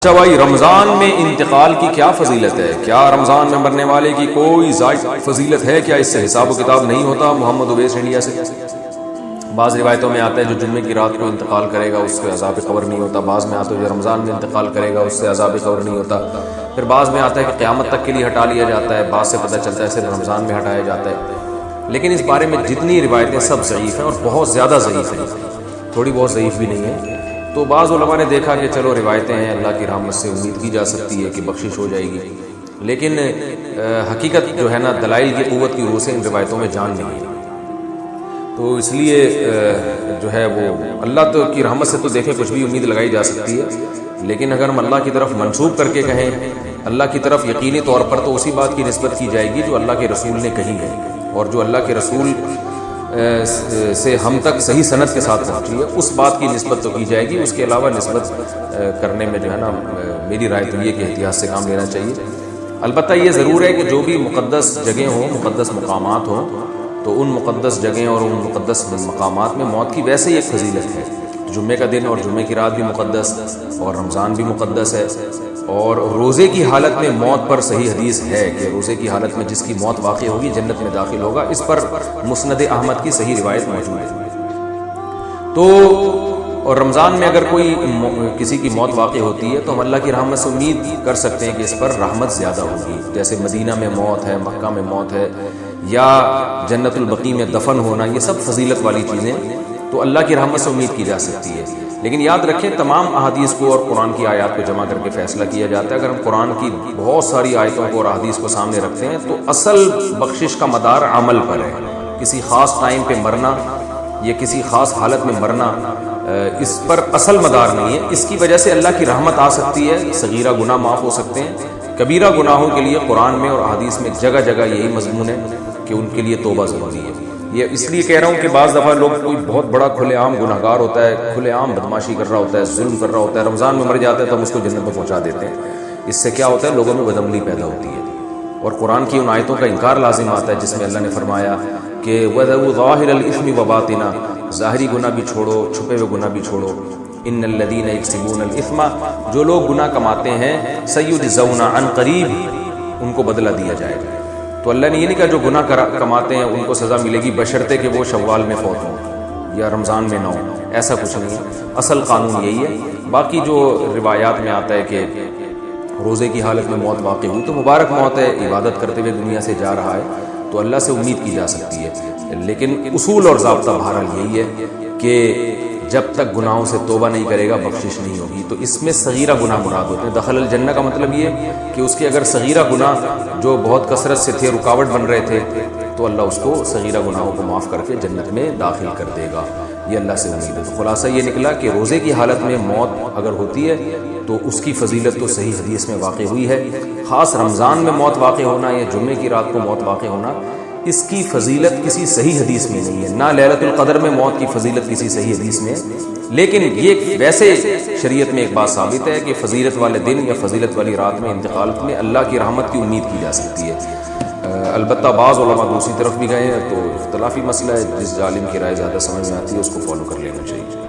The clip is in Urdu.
اچھا بھائی، رمضان میں انتقال کی کیا فضیلت ہے؟ کیا رمضان میں مرنے والے کی کوئی زائد فضیلت ہے؟ کیا اس سے حساب و کتاب نہیں ہوتا؟ محمد اویس انڈیا سے۔ بعض روایتوں میں آتا ہے جو جمعے کی رات کو انتقال کرے گا اس سے عذاب قبر نہیں ہوتا، بعض میں آتا ہے جو رمضان میں انتقال کرے گا اس سے عذاب قبر نہیں ہوتا، پھر بعض میں آتا ہے کہ قیامت تک کے لیے ہٹا لیا جاتا ہے، بعض سے پتہ چلتا ہے صرف رمضان میں ہٹایا جاتا ہے۔ لیکن اس بارے میں جتنی روایتیں سب ضعیف ہیں اور بہت زیادہ ضعیف ہیں، تھوڑی بہت ضعیف بھی نہیں ہیں۔ تو بعض علماء نے دیکھا کہ چلو روایتیں ہیں، اللہ کی رحمت سے امید کی جا سکتی ہے کہ بخشش ہو جائے گی، لیکن حقیقت جو ہے نا دلائل کی قوت کی روح سے ان روایتوں میں جان نہیں ہے۔ تو اس لیے جو ہے وہ اللہ تو کی رحمت سے تو دیکھیں کچھ بھی امید لگائی جا سکتی ہے، لیکن اگر ہم اللہ کی طرف منسوب کر کے کہیں اللہ کی طرف یقینی طور پر، تو اسی بات کی نسبت کی جائے گی جو اللہ کے رسول نے کہی ہے، اور جو اللہ کے رسول سے ہم تک صحیح سند کے ساتھ پہنچی ہے اس بات کی نسبت تو کی جائے گی۔ اس کے علاوہ نسبت کرنے میں جو ہے نا میری رائے تو یہ کہ احتیاط سے کام لینا چاہیے۔ البتہ یہ ضرور ہے کہ جو بھی مقدس جگہیں ہوں، مقدس مقامات ہوں، تو ان مقدس جگہیں اور ان مقدس مقامات میں موت کی ویسے ہی ایک فضیلت ہے۔ جمعے کا دن اور جمعے کی رات بھی مقدس، اور رمضان بھی مقدس ہے، اور روزے کی حالت میں موت پر صحیح حدیث ہے کہ روزے کی حالت میں جس کی موت واقع ہوگی جنت میں داخل ہوگا، اس پر مسند احمد کی صحیح روایت موجود ہے۔ تو اور رمضان میں اگر کوئی کسی کی موت واقع ہوتی ہے تو ہم اللہ کی رحمت سے امید کر سکتے ہیں کہ اس پر رحمت زیادہ ہوگی، جیسے مدینہ میں موت ہے، مکہ میں موت ہے، یا جنت البقیع میں دفن ہونا، یہ سب فضیلت والی چیزیں تو اللہ کی رحمت سے امید کی جا سکتی ہے۔ لیکن یاد رکھیں تمام احادیث کو اور قرآن کی آیات کو جمع کر کے فیصلہ کیا جاتا ہے۔ اگر ہم قرآن کی بہت ساری آیتوں کو اور احادیث کو سامنے رکھتے ہیں تو اصل بخشش کا مدار عمل پر ہے۔ کسی خاص ٹائم پہ مرنا یا کسی خاص حالت میں مرنا اس پر اصل مدار نہیں ہے۔ اس کی وجہ سے اللہ کی رحمت آ سکتی ہے، صغیرہ گناہ معاف ہو سکتے ہیں، کبیرہ گناہوں کے لیے قرآن میں اور احادیث میں جگہ جگہ یہی مضمون ہے کہ ان کے لیے توبہ ضروری ہے۔ یہ اس لیے کہہ رہا ہوں کہ بعض دفعہ لوگ کوئی بہت بڑا کھلے عام گناہ گار ہوتا ہے، کھلے عام بدماشی کر رہا ہوتا ہے، ظلم کر رہا ہوتا ہے، رمضان میں مر جاتا ہے تو ہم اس کو جنت میں پہنچا دیتے ہیں۔ اس سے کیا ہوتا ہے؟ لوگوں میں بدعملی پیدا ہوتی ہے، اور قرآن کی ان آیتوں کا انکار لازم آتا ہے جس میں اللہ نے فرمایا کہ وَذَرُوا ظَاهِرَ الْإِثْمِ وَبَاطِنَهُ، ظاہری گناہ بھی چھوڑو، چھپے ہوئے گناہ بھی چھوڑو۔ ان الذین یکسبون الاثم، جو لوگ گناہ کماتے ہیں، سیجزون عن قریب، ان کو بدلہ دیا جائے گا۔ تو اللہ نے یہ نہیں کہا جو گناہ کماتے ہیں ان کو سزا ملے گی بشرطے کہ وہ شوال میں فوت ہوں یا رمضان میں نہ ہو، ایسا کچھ نہیں ہے۔ اصل قانون یہی ہے۔ باقی جو روایات میں آتا ہے کہ روزے کی حالت میں موت واقع ہوئی تو مبارک موت ہے، عبادت کرتے ہوئے دنیا سے جا رہا ہے تو اللہ سے امید کی جا سکتی ہے، لیکن اصول اور ضابطہ بہرحال یہی ہے کہ جب تک گناہوں سے توبہ نہیں کرے گا بخشش نہیں ہوگی۔ تو اس میں صغیرہ گناہ مراد ہوتے ہیں۔ دخل الجنہ کا مطلب یہ کہ اس کے اگر صغیرہ گناہ جو بہت کثرت سے تھے، رکاوٹ بن رہے تھے، تو اللہ اس کو صغیرہ گناہوں کو معاف کر کے جنت میں داخل کر دے گا، یہ اللہ سے امید ہے۔ تو خلاصہ یہ نکلا کہ روزے کی حالت میں موت اگر ہوتی ہے تو اس کی فضیلت تو صحیح حدیث میں واقع ہوئی ہے۔ خاص رمضان میں موت واقع ہونا یا جمعے کی رات کو موت واقع ہونا، اس کی فضیلت کسی صحیح حدیث میں نہیں ہے، نہ لیلۃ القدر میں موت کی فضیلت کسی صحیح حدیث میں، لیکن یہ ویسے شریعت میں ایک بات ثابت ہے کہ فضیلت والے دن یا فضیلت والی رات میں انتقال میں اللہ کی رحمت کی امید کی جا سکتی ہے۔ البتہ بعض علماء دوسری طرف بھی گئے ہیں، تو اختلافی مسئلہ ہے، جس عالم کی رائے زیادہ سمجھ میں آتی ہے اس کو فالو کر لینا چاہیے۔